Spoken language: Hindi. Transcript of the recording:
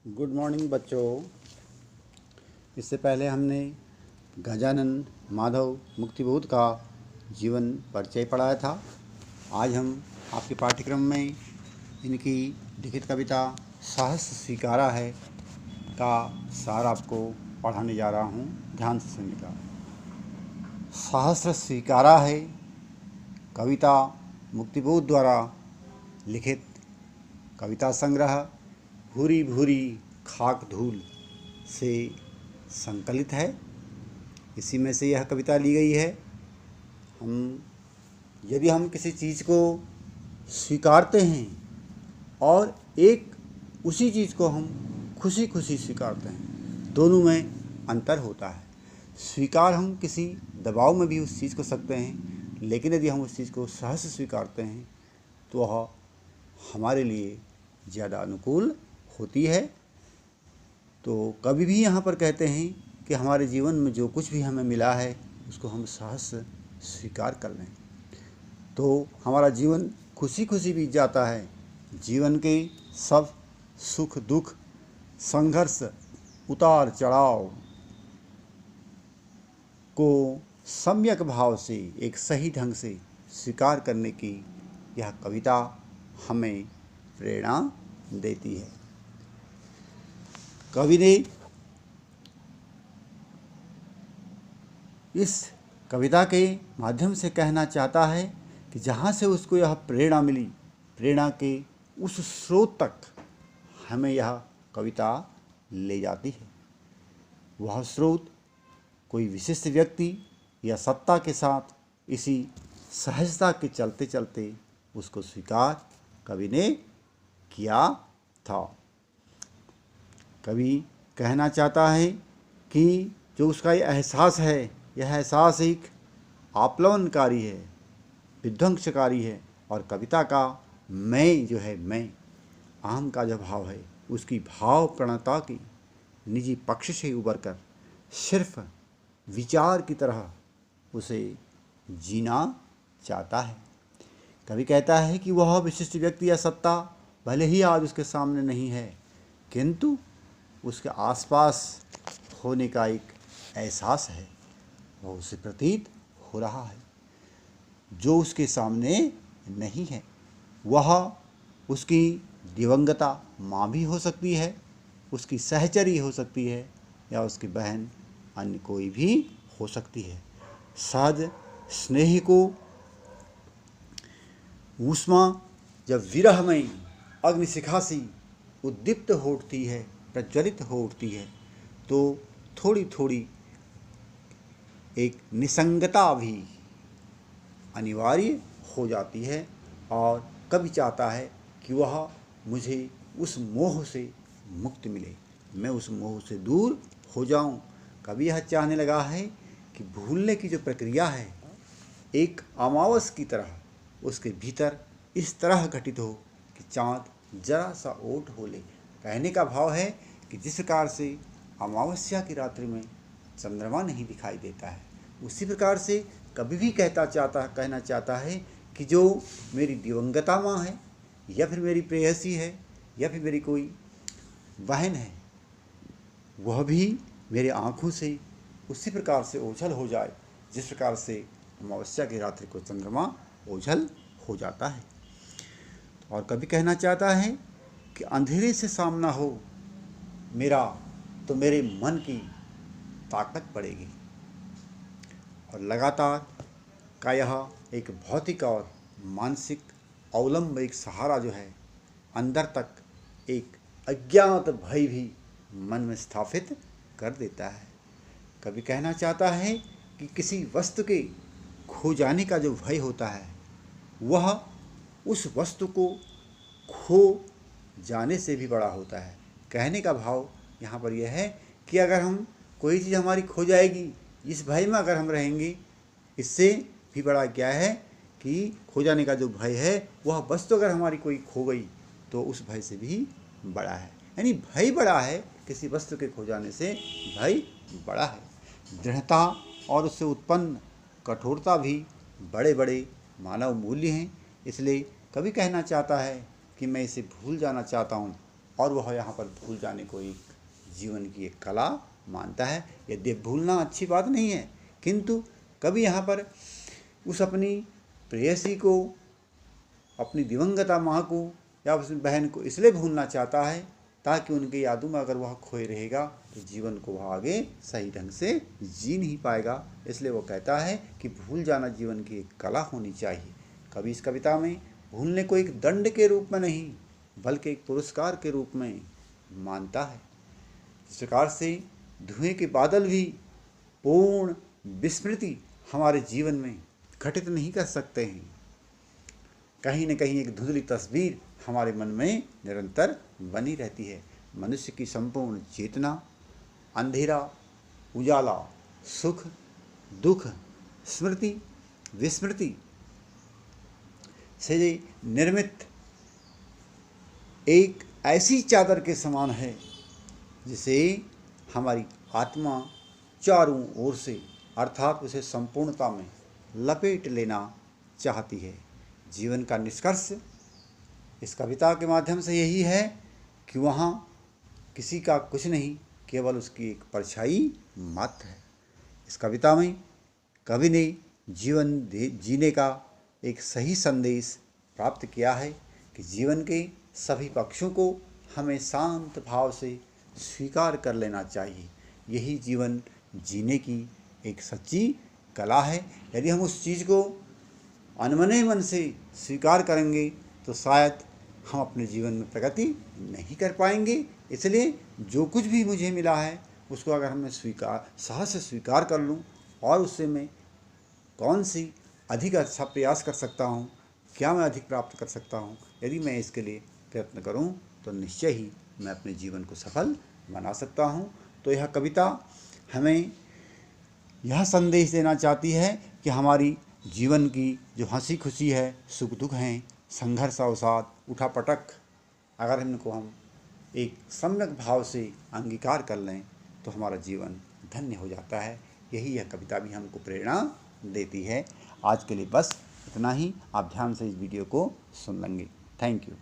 गुड मॉर्निंग बच्चों। इससे पहले हमने गजानन माधव मुक्तिबोध का जीवन परिचय पढ़ाया था। आज हम आपके पाठ्यक्रम में इनकी लिखित कविता साहस स्वीकारा है का सार आपको पढ़ाने जा रहा हूँ। ध्यान से सुनिएगा। साहस स्वीकारा है कविता मुक्तिबोध द्वारा लिखित कविता संग्रह भूरी भूरी खाक धूल से संकलित है। इसी में से यह कविता ली गई है। यदि हम किसी चीज़ को स्वीकारते हैं और एक उसी चीज़ को हम खुशी खुशी स्वीकारते हैं, दोनों में अंतर होता है। स्वीकार हम किसी दबाव में भी उस चीज़ को सकते हैं, लेकिन यदि हम उस चीज़ को सहज स्वीकारते हैं तो वह हमारे लिए ज़्यादा अनुकूल होती है। तो कभी भी यहाँ पर कहते हैं कि हमारे जीवन में जो कुछ भी हमें मिला है उसको हम साहस स्वीकार कर लें तो हमारा जीवन खुशी खुशी बीत जाता है। जीवन के सब सुख दुख संघर्ष उतार चढ़ाव को सम्यक भाव से एक सही ढंग से स्वीकार करने की यह कविता हमें प्रेरणा देती है। कवि ने इस कविता के माध्यम से कहना चाहता है कि जहाँ से उसको यह प्रेरणा मिली, प्रेरणा के उस स्रोत तक हमें यह कविता ले जाती है। वह स्रोत कोई विशिष्ट व्यक्ति या सत्ता के साथ इसी सहजता के चलते चलते उसको स्वीकार कवि ने किया था। कवि कहना चाहता है कि जो उसका ये एहसास है, यह एहसास एक आप्लवनकारी है, विध्वंसकारी है और कविता का मैं जो है, मैं अहम का जो भाव है उसकी भाव प्रणता की निजी पक्ष से उबर कर सिर्फ विचार की तरह उसे जीना चाहता है। कवि कहता है कि वह विशिष्ट व्यक्ति या सत्ता भले ही आज उसके सामने नहीं है, किंतु उसके आसपास होने का एक एहसास है, वह उसे प्रतीत हो रहा है। जो उसके सामने नहीं है वह उसकी दिवंगता माँ भी हो सकती है, उसकी सहचरी हो सकती है या उसकी बहन अन्य कोई भी हो सकती है। सहज स्नेह को ऊष्मा जब विरह में अग्निशिखा सी उद्दीप्त हो उठती है, प्रज्वलित हो उठती है, तो थोड़ी थोड़ी एक निसंगता भी अनिवार्य हो जाती है और कवि चाहता है कि वह मुझे उस मोह से मुक्त मिले, मैं उस मोह से दूर हो जाऊं। कवि यह चाहने लगा है कि भूलने की जो प्रक्रिया है एक अमावस की तरह उसके भीतर इस तरह घटित हो कि चाँद जरा सा ओट हो ले। कहने का भाव है कि जिस प्रकार से अमावस्या की रात्रि में चंद्रमा नहीं दिखाई देता है, उसी प्रकार से कभी भी कहना चाहता है कि जो मेरी दिवंगता माँ है या फिर मेरी प्रेयसी है या फिर मेरी कोई बहन है, वह भी मेरे आँखों से उसी प्रकार से ओझल हो जाए जिस प्रकार से अमावस्या की रात्रि को चंद्रमा ओझल हो जाता है। और कभी कहना चाहता है कि अंधेरे से सामना हो मेरा तो मेरे मन की ताकत बढ़ेगी। और लगातार का यह एक भौतिक और मानसिक अवलंब, एक सहारा जो है, अंदर तक एक अज्ञात भय भी मन में स्थापित कर देता है। कभी कहना चाहता है कि किसी वस्तु के खो जाने का जो भय होता है वह उस वस्तु को खो जाने से भी बड़ा होता है। कहने का भाव यहाँ पर यह है कि अगर हम कोई चीज़ हमारी खो जाएगी, इस भय में अगर हम रहेंगे, इससे भी बड़ा क्या है कि खो जाने का जो भय है वह वस्तु अगर हमारी कोई खो गई तो उस भय से भी बड़ा है। यानी भय बड़ा है, किसी वस्तु के खो जाने से भय बड़ा है। दृढ़ता और उससे उत्पन्न कठोरता भी बड़े बड़े मानव मूल्य हैं। इसलिए कभी कहना चाहता है कि मैं इसे भूल जाना चाहता हूँ, और वह यहाँ पर भूल जाने को एक जीवन की एक कला मानता है। यदि भूलना अच्छी बात नहीं है, किंतु कभी यहाँ पर उस अपनी प्रेयसी को, अपनी दिवंगता माँ को या अपनी बहन को इसलिए भूलना चाहता है ताकि उनकी यादों में अगर वह खोए रहेगा तो जीवन को वह आगे सही ढंग से जी नहीं पाएगा। इसलिए वो कहता है कि भूल जाना जीवन की एक कला होनी चाहिए। कवि इस कविता में भूलने को एक दंड के रूप में नहीं बल्कि एक पुरस्कार के रूप में मानता है। इस प्रकार से धुएं के बादल भी पूर्ण विस्मृति हमारे जीवन में घटित नहीं कर सकते हैं। कहीं न कहीं एक धुंधली तस्वीर हमारे मन में निरंतर बनी रहती है। मनुष्य की संपूर्ण चेतना अंधेरा, उजाला, सुख, दुख, स्मृति, विस्मृति से निर्मित एक ऐसी चादर के समान है जिसे हमारी आत्मा चारों ओर से अर्थात उसे संपूर्णता में लपेट लेना चाहती है। जीवन का निष्कर्ष इस कविता के माध्यम से यही है कि वहाँ किसी का कुछ नहीं, केवल उसकी एक परछाई मात्र है। इस कविता में कवि ने जीवन जीने का एक सही संदेश प्राप्त किया है कि जीवन के सभी पक्षों को हमें शांत भाव से स्वीकार कर लेना चाहिए। यही जीवन जीने की एक सच्ची कला है। यदि हम उस चीज़ को अनमने मन से स्वीकार करेंगे तो शायद हम अपने जीवन में प्रगति नहीं कर पाएंगे। इसलिए जो कुछ भी मुझे मिला है उसको अगर मैं साहस से स्वीकार कर लूँ और उससे मैं कौन सी अधिक अच्छा प्रयास कर सकता हूँ, क्या मैं अधिक प्राप्त कर सकता हूँ, यदि मैं इसके लिए प्रयत्न करूँ तो निश्चय ही मैं अपने जीवन को सफल बना सकता हूँ। तो यह कविता हमें यह संदेश देना चाहती है कि हमारी जीवन की जो हंसी खुशी है, सुख दुख हैं, संघर्ष अवसाद, उठापटक, अगर इनको हम एक सम्यक भाव से अंगीकार कर लें तो हमारा जीवन धन्य हो जाता है। यही यह कविता भी हमको प्रेरणा देती है। आज के लिए बस इतना ही। आप ध्यान से इस वीडियो को सुन लेंगे। Thank you.